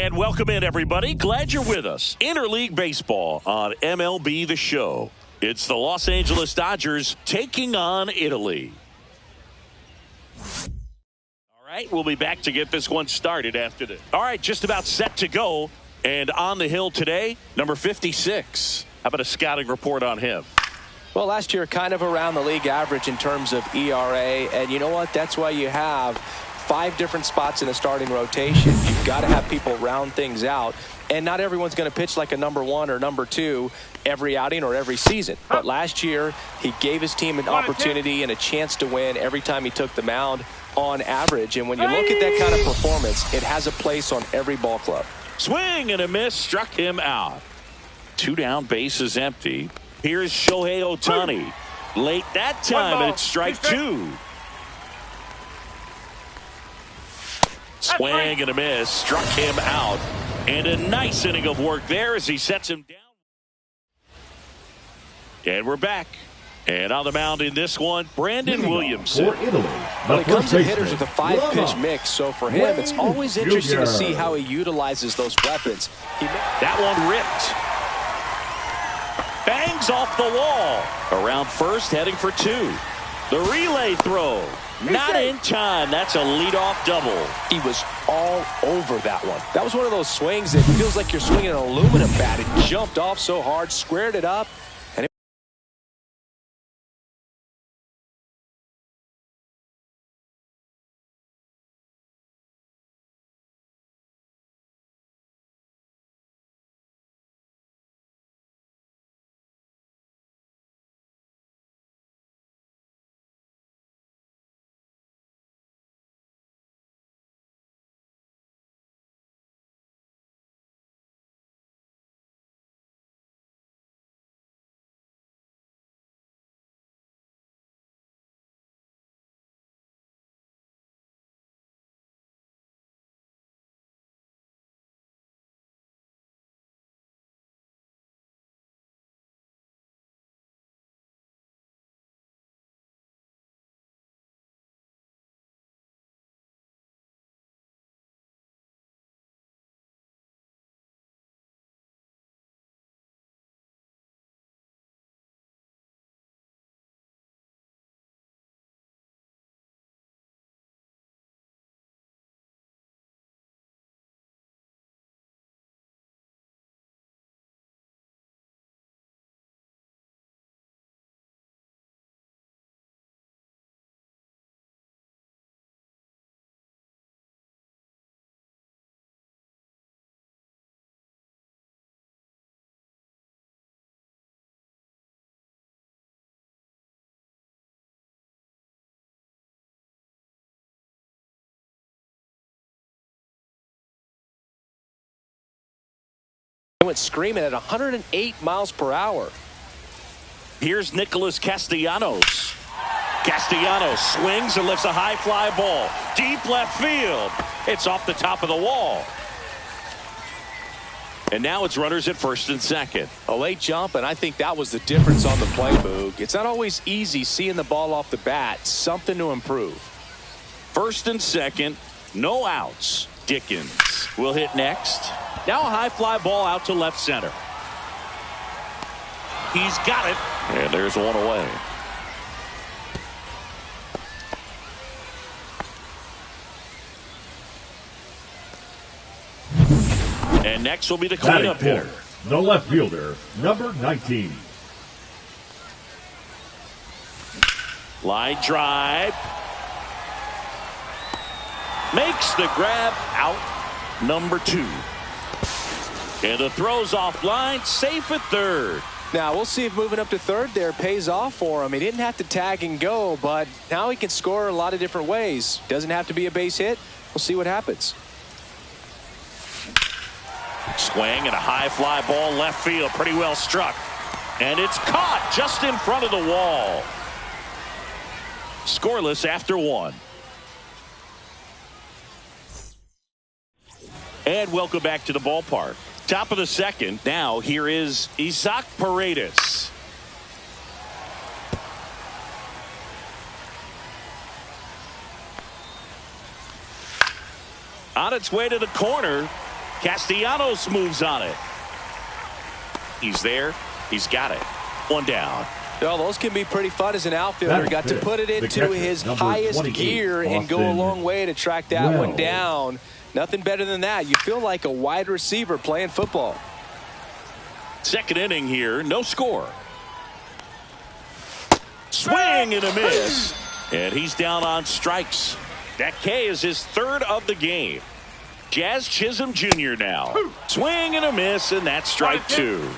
And welcome in, everybody. Glad you're with us. Interleague Baseball on MLB The Show. It's the Los Angeles Dodgers taking on Italy. All right, we'll be back to get this one started after this. All right, just about set to go. And on the hill today, number 56. How about a scouting report on him? Well, last year, kind of around the league average in terms of ERA. And you know what? That's why you have 5 different spots in the starting rotation. You've got to have people round things out. And not everyone's going to pitch like a number 1 or number 2 every outing or every season. But last year, he gave his team an opportunity and a chance to win every time he took the mound on average. And when you look at that kind of performance, it has a place on every ball club. Swing and a miss, struck him out. 2 down, bases empty. Here's Shohei Ohtani. Late that time, and it's strike 2. Swing and a miss, struck him out. And a nice inning of work there as he sets him down. And we're back. And on the mound in this one, Brandon Williamson. For Italy, well, he comes to hitters with a 5-pitch mix, so for him, it's always interesting to see how he utilizes those weapons. That one ripped. Bangs off the wall. Around first, heading for 2. The relay throw. Not in time. That's a leadoff double. He was all over that one. That was one of those swings that feels like you're swinging an aluminum bat. It jumped off so hard, squared it up. Went screaming at 108 miles per hour. Here's Nicholas Castellanos. Castellanos swings and lifts a high fly ball. Deep left field. It's off the top of the wall. And now it's runners at first and second. A late jump, and I think that was the difference on the play, Boog. It's not always easy seeing the ball off the bat. Something to improve. First and second, no outs. Dickens will hit next. Now a high fly ball out to left center. He's got it. And there's one away. And next will be the cleanup hitter. The left fielder, number 19. Line drive. Makes the grab out. Number 2. And the throw's offline, safe at third. Now, we'll see if moving up to third there pays off for him. He didn't have to tag and go, but now he can score a lot of different ways. Doesn't have to be a base hit. We'll see what happens. Swing and a high fly ball left field. Pretty well struck. And it's caught just in front of the wall. Scoreless after 1. And welcome back to the ballpark. Top of the second. Now here is Isaac Paredes. On its way to the corner. Castellanos moves on it. He's there. He's got it. One down. Well, those can be pretty fun as an outfielder. Got to put it into his highest gear and go a long way to track that one down. Nothing better than that. You feel like a wide receiver playing football. Second inning here, no score. Swing and a miss. And he's down on strikes. That K is his third of the game. Jazz Chisholm Jr. now. Swing and a miss, and that's strike two.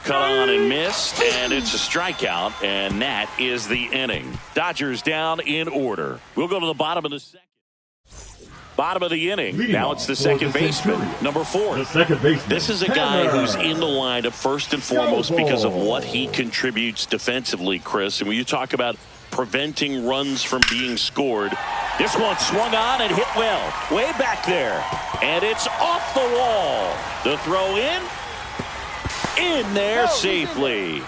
Cut on and missed, and it's a strikeout, and that is the inning. Dodgers down in order. We'll go to the bottom of the second. Bottom of the inning. Now it's the second baseman, number 4. The second baseman. This is a guy who's in the lineup first and foremost because of what he contributes defensively, Chris. And when you talk about preventing runs from being scored, this one swung on and hit well. Way back there. And it's off the wall. The throw in there safely.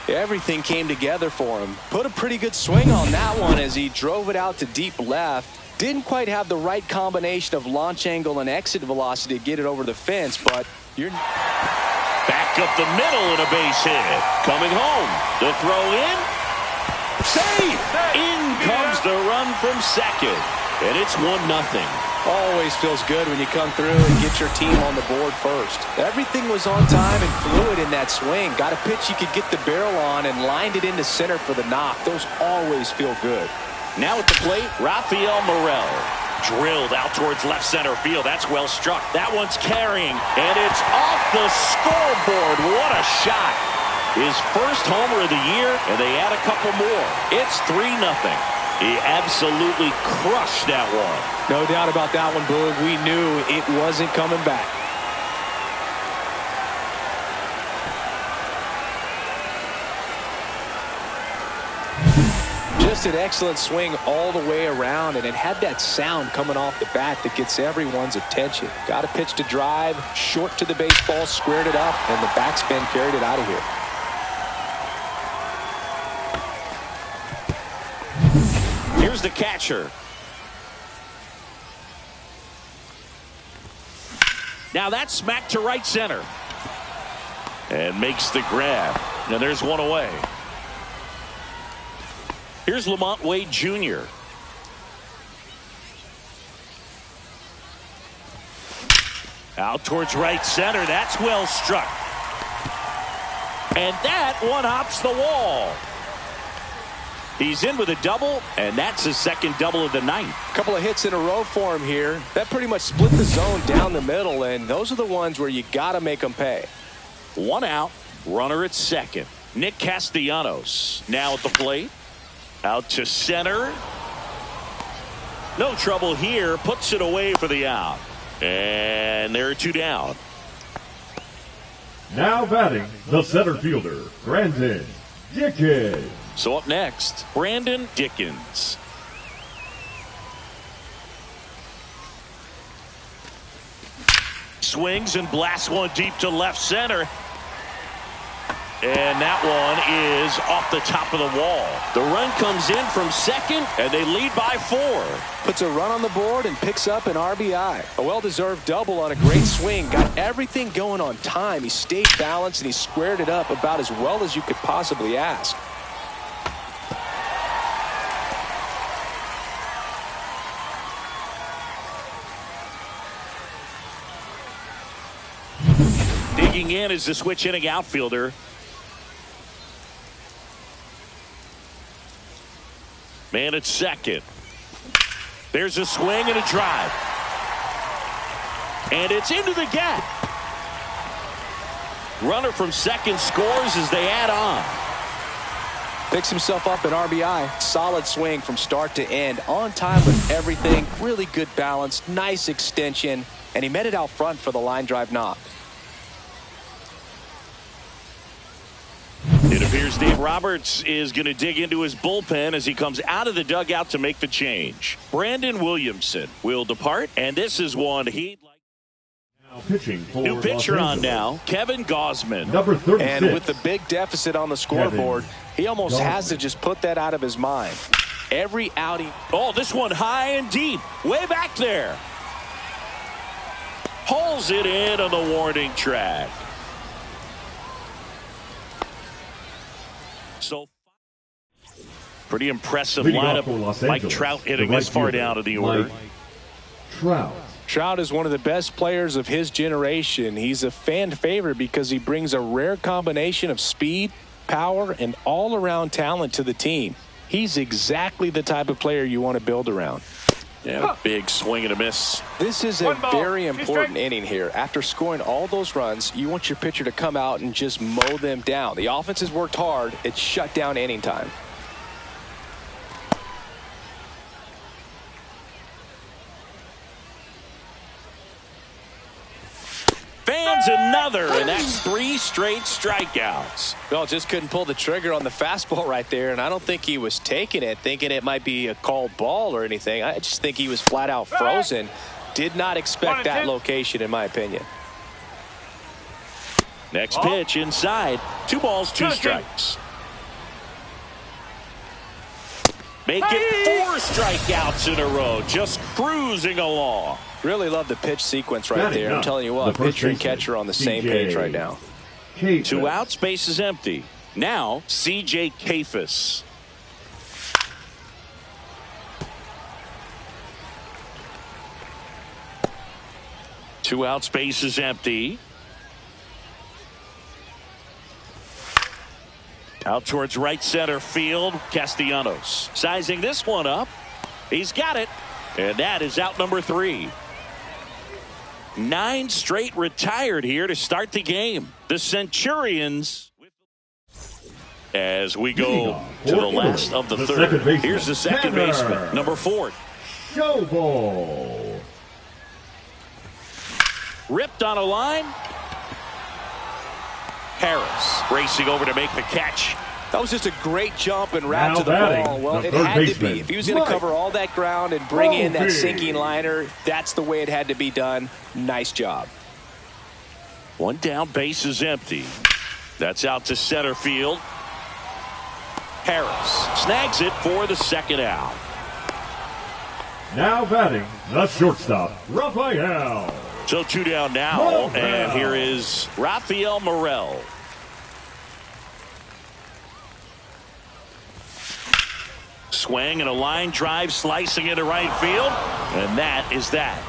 Everything came together for him. Put a pretty good swing on that one as he drove it out to deep left. Didn't quite have the right combination of launch angle and exit velocity to get it over the fence, but you're back up the middle and a base hit. Coming home. The throw in. Safe. In comes the run from second. And it's 1-0. Always feels good when you come through and get your team on the board first. Everything was on time and fluid in that swing. Got a pitch you could get the barrel on and lined it into center for the knock. Those always feel good. Now at the plate, Rafael Morel. Drilled out towards left center field. That's well struck. That one's carrying, and it's off the scoreboard. What a shot. His first homer of the year, and they add a couple more. It's 3-0. He absolutely crushed that one. No doubt about that one, Boog. We knew it wasn't coming back. Just an excellent swing all the way around, and it had that sound coming off the bat that gets everyone's attention. Got a pitch to drive, short to the baseball, squared it up, and the backspin carried it out of here. Here's the catcher. Now that's smacked to right center. And makes the grab. Now there's one away. Here's Lamont Wade Jr. Out towards right center. That's well struck. And that one hops the wall. He's in with a double, and that's his second double of the night. A couple of hits in a row for him here. That pretty much split the zone down the middle, and those are the ones where you got to make them pay. One out, runner at second. Nick Castellanos now at the plate. Out to center. No trouble here. Puts it away for the out. And there are 2 down. Now batting, the center fielder, Brandon Dickens. So up next, Brandon Dickens. Swings and blasts one deep to left center. And that one is off the top of the wall. The run comes in from second, and they lead by 4. Puts a run on the board and picks up an RBI. A well-deserved double on a great swing. Got everything going on time. He stayed balanced, and he squared it up about as well as you could possibly ask. Digging in is the switch inning outfielder. Man at second. There's a swing and a drive. And it's into the gap. Runner from second scores as they add on. Picks himself up an RBI. Solid swing from start to end. On time with everything. Really good balance. Nice extension. And he met it out front for the line drive knock. It appears Dave Roberts is going to dig into his bullpen as he comes out of the dugout to make the change. Brandon Williamson will depart, and this is one he'd like. Now pitching for new pitcher on now, Kevin Gausman. Number 36. And with the big deficit on the scoreboard, he almost has to just put that out of his mind. Every outing. Oh, this one high and deep. Way back there. Pulls it in on the warning track. So pretty impressive lineup. Mike Trout hitting this far down in the order. Trout is one of the best players of his generation. He's a fan favorite because he brings a rare combination of speed, power, and all-around talent to the team. He's exactly the type of player you want to build around. Yeah, big swing and a miss. This is a very important inning here. After scoring all those runs, you want your pitcher to come out and just mow them down. The offense has worked hard. It's shut down inning time. Fans another, and that's 3 straight strikeouts. Well, just couldn't pull the trigger on the fastball right there, and I don't think he was taking it, thinking it might be a called ball or anything. I just think he was flat out frozen. Did not expect that location, in my opinion. Next pitch inside. 2 balls, 2 strikes. Make it 4 strikeouts in a row, just cruising along. Really love the pitch sequence right there. I'm telling you what, pitcher and catcher on the same page right now. 2 outs, base is empty. Now, C.J. Kafis. Two outs, base is empty. Out towards right center field, Castellanos. Sizing this one up. He's got it. And that is out number 3. 9 straight retired here to start the game. The Centurions, as we go to the last of the third. Here's the second baseman, number 4. Showball. Ripped on a line. Harris racing over to make the catch. That was just a great jump and route to the ball. Well, it had to be. If he was going to cover all that ground and bring in that sinking liner, that's the way it had to be done. Nice job. 1 down, base is empty. That's out to center field. Harris snags it for the second out. Now batting, the shortstop, Rafael. So 2 down now, and here is Rafael Morel. Swing and a line drive slicing into right field, and that is that.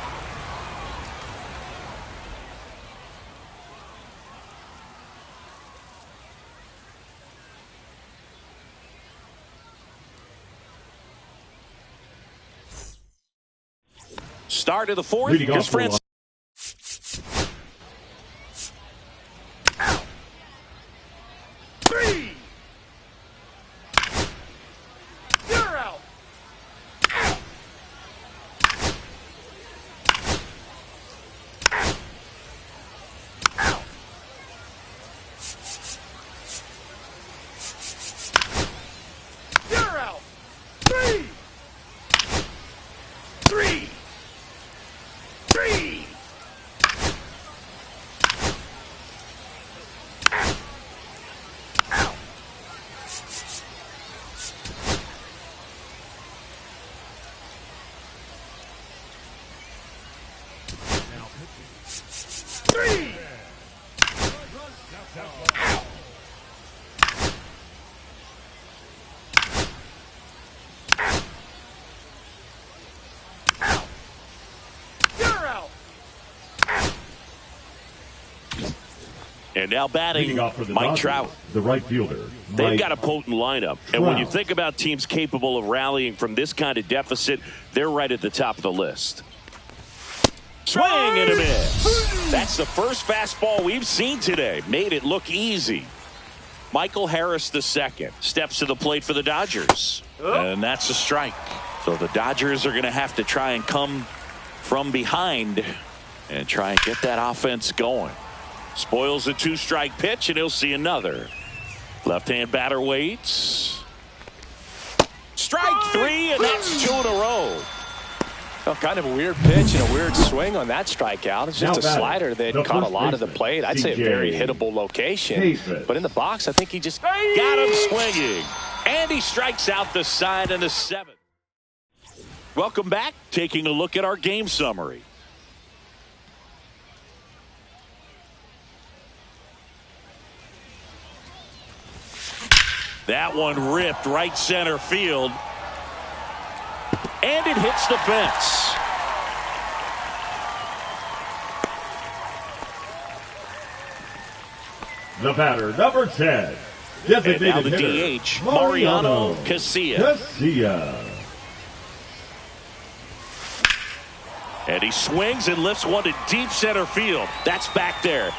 Start of the 4th. Here's Francis. And now batting, Mike Trout. The right fielder. They've got a potent lineup. And when you think about teams capable of rallying from this kind of deficit, they're right at the top of the list. Swing and a miss. That's the first fastball we've seen today. Made it look easy. Michael Harris II steps to the plate for the Dodgers. And that's a strike. So the Dodgers are going to have to try and come from behind and try and get that offense going. Spoils a 2-strike pitch, and he'll see another. Left-hand batter waits. Strike 3, and that's 2 in a row. Well, kind of a weird pitch and a weird swing on that strikeout. It's just a slider that caught a lot of the plate. I'd say a very hittable location. But in the box, I think he just got him swinging. And he strikes out the side in the 7th. Welcome back. Taking a look at our game summary. That one ripped right center field. And it hits the fence. The batter, number 10. And now the DH, Mariano Casilla. And he swings and lifts one to deep center field. That's back there.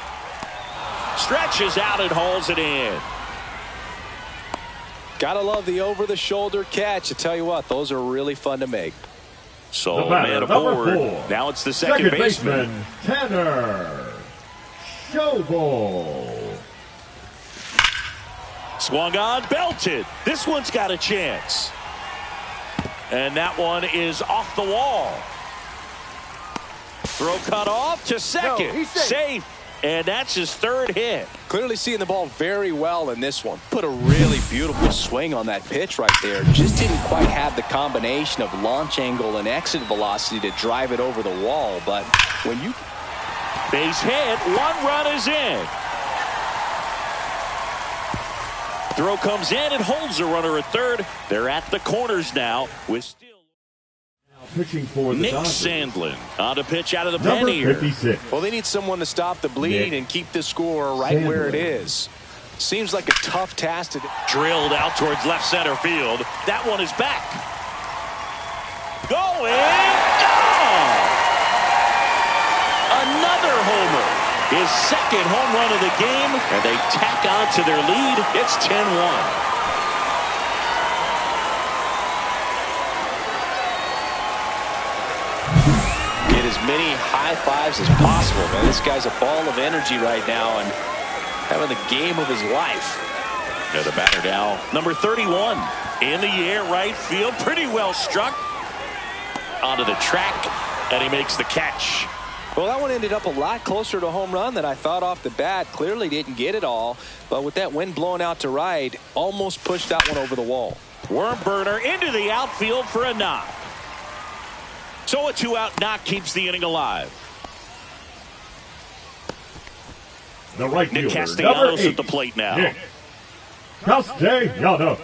Stretches out and hauls it in. Gotta love the over-the-shoulder catch. I tell you what, those are really fun to make. So, man aboard. 4. Now it's the second baseman. Tanner Schobel. Swung on, belted. This one's got a chance. And that one is off the wall. Throw cut off to second. No, he's safe. And that's his 3rd hit. Clearly seeing the ball very well in this one. Put a really beautiful swing on that pitch right there. Just didn't quite have the combination of launch angle and exit velocity to drive it over the wall. But when you... Base hit, 1 run is in. Throw comes in and holds the runner at 3rd. They're at the corners now with still... Pitching for the Nick Dodgers. Sandlin on to pitch out of the Number pen here. 56. Well, they need someone to stop the bleed and keep the score right where it is. Seems like a tough task to... Drilled out towards left center field. That one is back. Going. Gone. Another homer. His 2nd home run of the game. And they tack on to their lead. It's 10-1. As many high fives as possible, man. This guy's a ball of energy right now and having the game of his life. Yeah, the batter now, number 31. In the air, right field. Pretty well struck. Onto the track, and he makes the catch. Well, that one ended up a lot closer to a home run than I thought off the bat. Clearly didn't get it all, but with that wind blowing out to right, almost pushed that one over the wall. Worm burner into the outfield for a knock. So a 2-out knock keeps the inning alive. The right Nick fielder, Castellanos at the plate now. Nick Castellanos.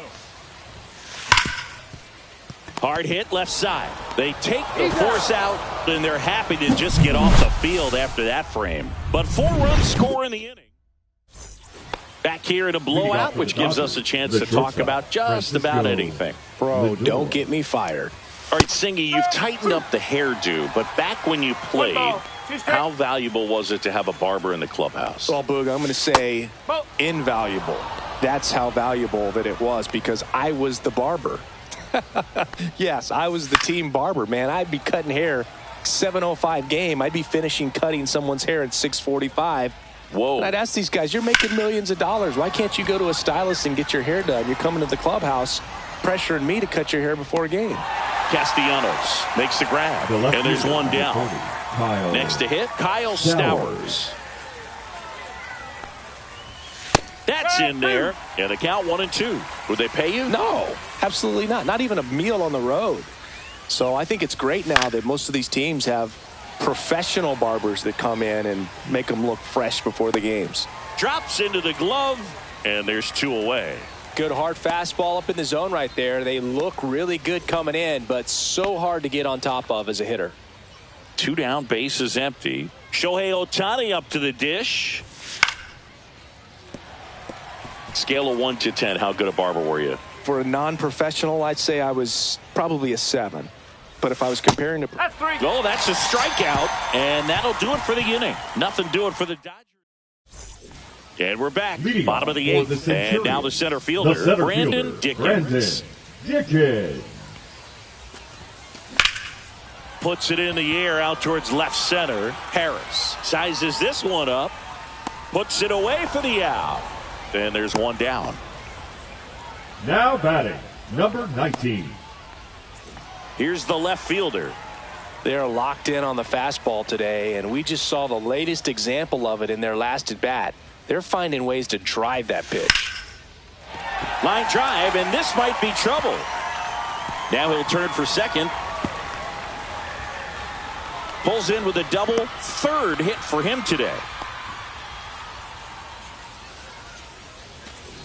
Hard hit left side. They take the force out, and they're happy to just get off the field after that frame. But 4 runs score in the inning. Back here in a blowout, which gives us a chance to talk about just about anything. Bro, don't get me fired. All right, Singy, you've tightened up the hairdo, but back when you played, how valuable was it to have a barber in the clubhouse? Well, Boog, I'm going to say invaluable. That's how valuable that it was because I was the barber. Yes, I was the team barber, man. I'd be cutting hair 7:05 game. I'd be finishing cutting someone's hair at 6:45. Whoa. And I'd ask these guys, you're making millions of dollars. Why can't you go to a stylist and get your hair done? You're coming to the clubhouse pressuring me to cut your hair before a game. Castellanos makes the grab, and there's one down. Next to hit, Kyle Stowers. That's in there. Yeah, the count 1-2. Would they pay you? No, absolutely not. Not even a meal on the road. So I think it's great now that most of these teams have professional barbers that come in and make them look fresh before the games. Drops into the glove, and there's 2 away. Good hard fastball up in the zone right there. They look really good coming in, but so hard to get on top of as a hitter. 2 down, base is empty. Shohei Ohtani up to the dish. Scale of 1 to 10, how good a barber were you? For a non-professional, I'd say I was probably a 7. But if I was comparing to... That's 3. Oh, that's a strikeout, and that'll do it for the inning. Nothing doing for the Dodgers. And we're back. Bottom of the 8th, and now the center fielder, Brandon Dickens. Puts it in the air out towards left center. Harris sizes this one up, puts it away for the out. And there's one down. Now batting, number 19. Here's the left fielder. They're locked in on the fastball today, and we just saw the latest example of it in their last at bat. They're finding ways to drive that pitch. Line drive, and this might be trouble. Now he'll turn for second. Pulls in with a double. Third hit for him today.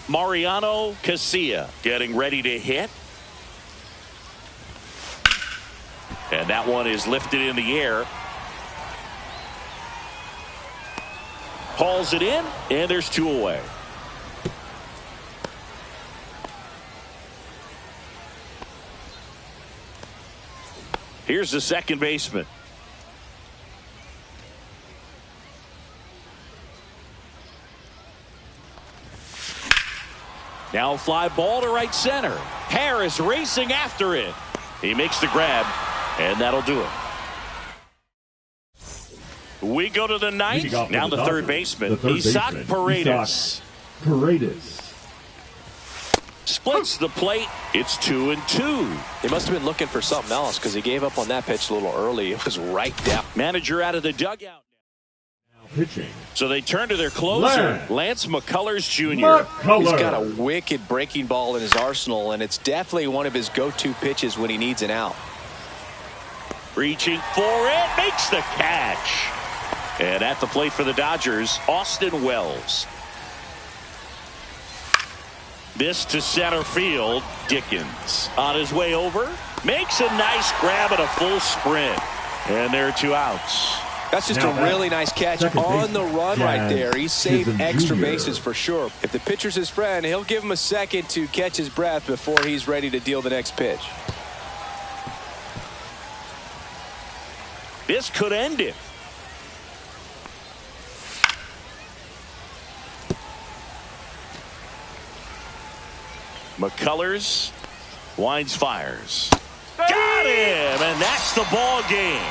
Mariano Casilla getting ready to hit. And that one is lifted in the air. Hauls it in, and there's 2 away. Here's the second baseman. Now fly ball to right center. Harris racing after it. He makes the grab, and that'll do it. We go to the ninth. Now the third baseman, Isaac Paredes. Splits the plate. It's 2-2. He must have been looking for something else because he gave up on that pitch a little early. It was right down. Manager out of the dugout. Pitching. So they turn to their closer, Lance McCullers Jr. He's got a wicked breaking ball in his arsenal, and it's definitely one of his go-to pitches when he needs an out. Reaching for it, makes the catch. And at the plate for the Dodgers, Austin Wells. This to center field, Dickens. On his way over, makes a nice grab at a full sprint. And there are 2 outs. That's just a really nice catch on the run right there. He saved extra bases for sure. If the pitcher's his friend, he'll give him a second to catch his breath before he's ready to deal the next pitch. This could end it. McCullers winds, fires. Got him, and that's the ball game.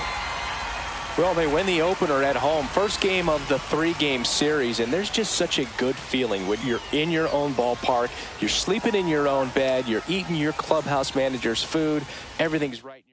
Well, they win the opener at home. First game of the 3-game series, and there's just such a good feeling when you're in your own ballpark. You're sleeping in your own bed. You're eating your clubhouse manager's food. Everything's right.